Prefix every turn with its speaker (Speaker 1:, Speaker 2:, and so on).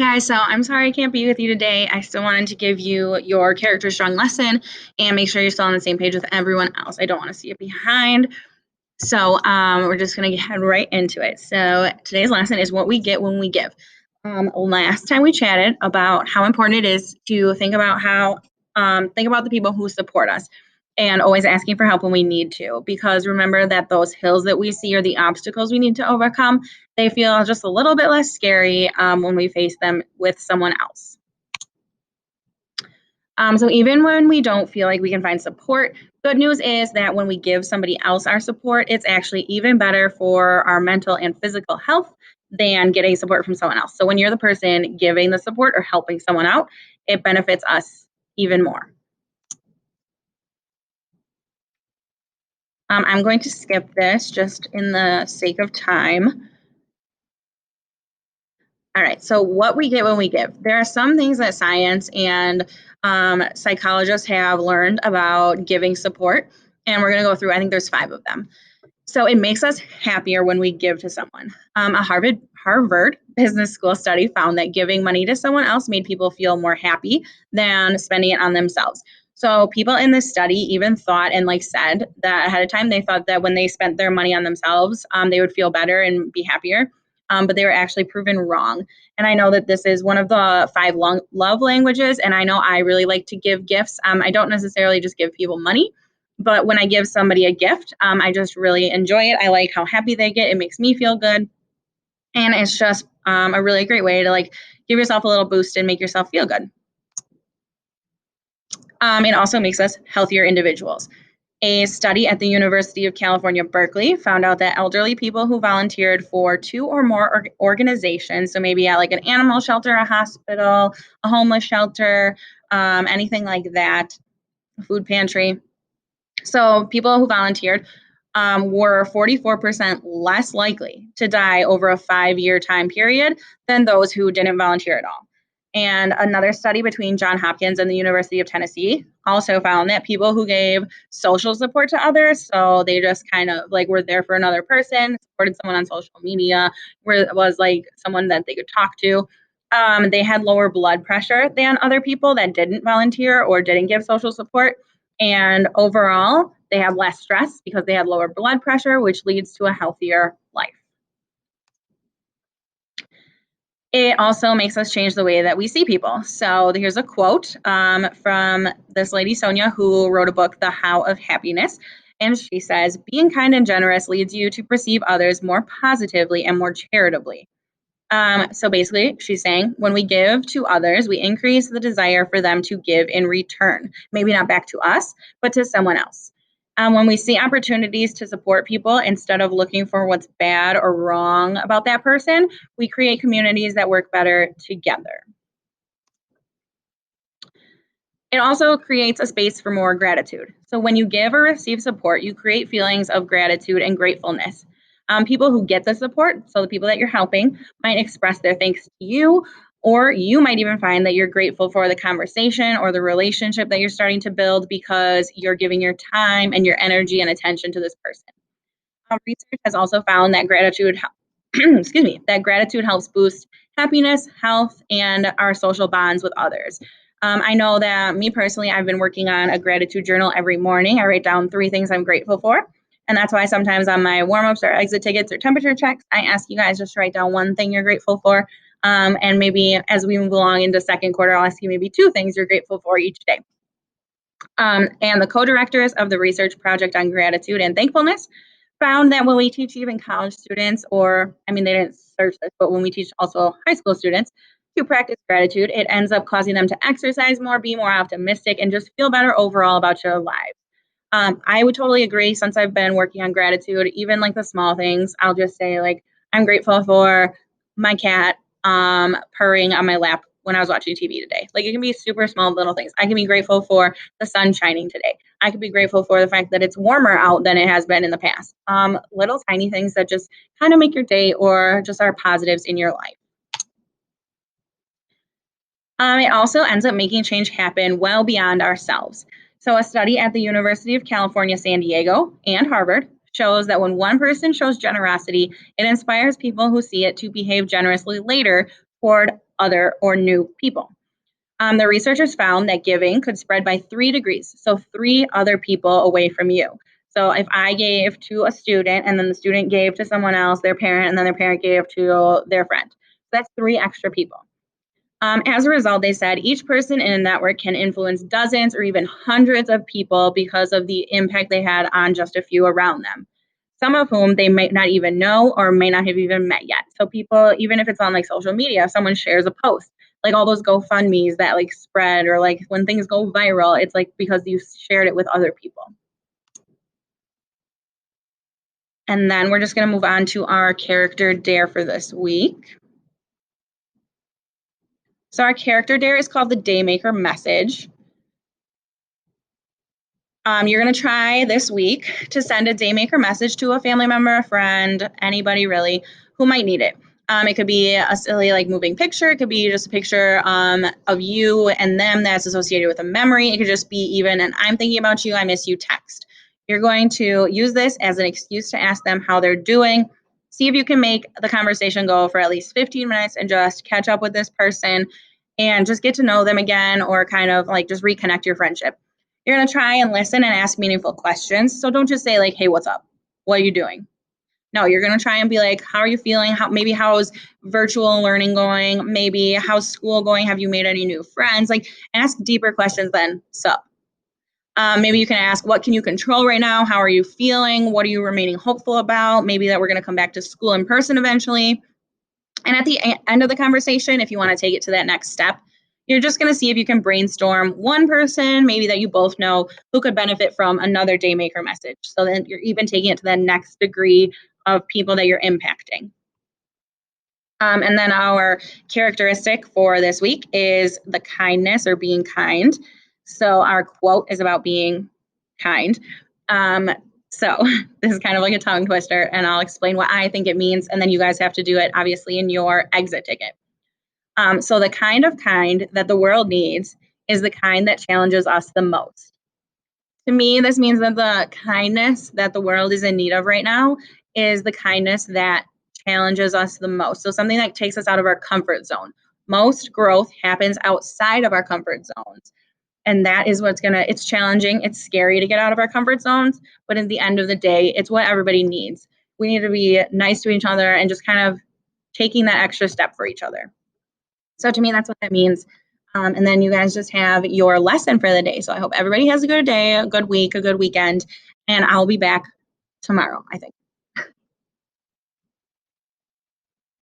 Speaker 1: guys, so I'm sorry I can't be with you today. I still wanted to give you your character strong lesson and make sure you're still on the same page with everyone else. I don't want to see you behind. So we're just going to head right into it. So today's lesson is what we get when we give. Last time we chatted about how important it is to think about the people who support us and always asking for help when we need to, because remember that those hills that we see or the obstacles we need to overcome, they feel just a little bit less scary when we face them with someone else. So even when we don't feel like we can find support, good news is that when we give somebody else our support, it's actually even better for our mental and physical health than getting support from someone else. So when you're the person giving the support or helping someone out, it benefits us even more. I'm going to skip this just in the sake of time. All right, so what we get when we give. There are some things that science and psychologists have learned about giving support, and we're going to go through, I think there's 5 of them. So it makes us happier when we give to someone. A Harvard Business School study found that giving money to someone else made people feel more happy than spending it on themselves. So people in this study even thought and said that ahead of time, they thought that when they spent their money on themselves, they would feel better and be happier. But they were actually proven wrong. And I know that this is one of the 5 love languages, and I know I really like to give gifts. I don't necessarily just give people money, but when I give somebody a gift, I just really enjoy it. I like how happy they get. It makes me feel good. And it's just a really great way to give yourself a little boost and make yourself feel good. It also makes us healthier individuals. A study at the University of California, Berkeley found out that elderly people who volunteered for 2 or more organizations, so maybe at an animal shelter, a hospital, a homeless shelter, anything like that, a food pantry. So people who volunteered were 44% less likely to die over a 5-year time period than those who didn't volunteer at all. And another study between Johns Hopkins and the University of Tennessee also found that people who gave social support to others, so they just kind of were there for another person, supported someone on social media, was someone that they could talk to, they had lower blood pressure than other people that didn't volunteer or didn't give social support. And overall, they have less stress because they have lower blood pressure, which leads to a healthier life. It also makes us change the way that we see people. So here's a quote from this lady, Sonia, who wrote a book, The How of Happiness. And she says, being kind and generous leads you to perceive others more positively and more charitably. So basically, she's saying when we give to others, we increase the desire for them to give in return. Maybe not back to us, but to someone else. When we see opportunities to support people instead of looking for what's bad or wrong about that person, we create communities that work better together. It also creates a space for more gratitude. So when you give or receive support, you create feelings of gratitude and gratefulness. People who get the support, so the people that you're helping, might express their thanks to you, or you might even find that you're grateful for the conversation or the relationship that you're starting to build because you're giving your time and your energy and attention to this person. Research has also found that gratitude, that gratitude helps boost happiness, health, and our social bonds with others. I know that me personally, I've been working on a gratitude journal every morning. I write down 3 things I'm grateful for. And that's why sometimes on my warm-ups or exit tickets or temperature checks, I ask you guys just to write down 1 thing you're grateful for. And maybe as we move along into second quarter, I'll ask you maybe 2 things you're grateful for each day. And the co-directors of the research project on gratitude and thankfulness found that when we teach even college students, or they didn't search this, but when we teach also high school students to practice gratitude, it ends up causing them to exercise more, be more optimistic, and just feel better overall about your lives. I would totally agree. Since I've been working on gratitude, even the small things, I'll just say I'm grateful for my cat purring on my lap when I was watching TV today. It can be super small little things. I can be grateful for the sun shining today. I could be grateful for the fact that it's warmer out than it has been in the past. Little tiny things that just kind of make your day or just are positives in your life. It also ends up making change happen well beyond ourselves. So a study at the University of California, San Diego, and Harvard shows that when one person shows generosity, it inspires people who see it to behave generously later toward other or new people. The researchers found that giving could spread by 3 degrees, so 3 other people away from you. So if I gave to a student and then the student gave to someone else, their parent, and then their parent gave to their friend. So that's 3 extra people. As a result, they said each person in a network can influence dozens or even hundreds of people because of the impact they had on just a few around them, some of whom they might not even know or may not have even met yet. So people, even if it's on like social media, if someone shares a post, like all those GoFundMes that like spread, or like when things go viral, it's like because you shared it with other people. And then we're just going to move on to our character dare for this week. So our character dare is called the Daymaker Message. You're going to try this week to send a Daymaker message to a family member, a friend, anybody really who might need it. It could be a silly like moving picture. It could be just a picture of you and them that's associated with a memory. It could just be even an I'm thinking about you, I miss you text. You're going to use this as an excuse to ask them how they're doing. See if you can make the conversation go for at least 15 minutes and just catch up with this person and just get to know them again, or kind of like just reconnect your friendship. You're going to try and listen and ask meaningful questions. So don't just say like, hey, what's up? What are you doing? No, you're going to try and be like, how are you feeling? How's virtual learning going? Maybe how's school going? Have you made any new friends? Like ask deeper questions than sup. Maybe you can ask, what can you control right now? How are you feeling? What are you remaining hopeful about? Maybe that we're going to come back to school in person eventually. And at the end of the conversation, if you want to take it to that next step, you're just going to see if you can brainstorm one person, maybe that you both know, who could benefit from another Daymaker message. So then you're even taking it to the next degree of people that you're impacting. And then our characteristic for this week is the kindness, or being kind. So our quote is about being kind. So this is kind of like a tongue twister, and I'll explain what I think it means, and then you guys have to do it, obviously, in your exit ticket. So the kind of kind that the world needs is the kind that challenges us the most. To me, this means that the kindness that the world is in need of right now is the kindness that challenges us the most. So something that takes us out of our comfort zone. Most growth happens outside of our comfort zones. And that is it's challenging. It's scary to get out of our comfort zones. But at the end of the day, it's what everybody needs. We need to be nice to each other and just kind of taking that extra step for each other. So to me, that's what that means. And then you guys just have your lesson for the day. So I hope everybody has a good day, a good week, a good weekend, and I'll be back tomorrow, I think.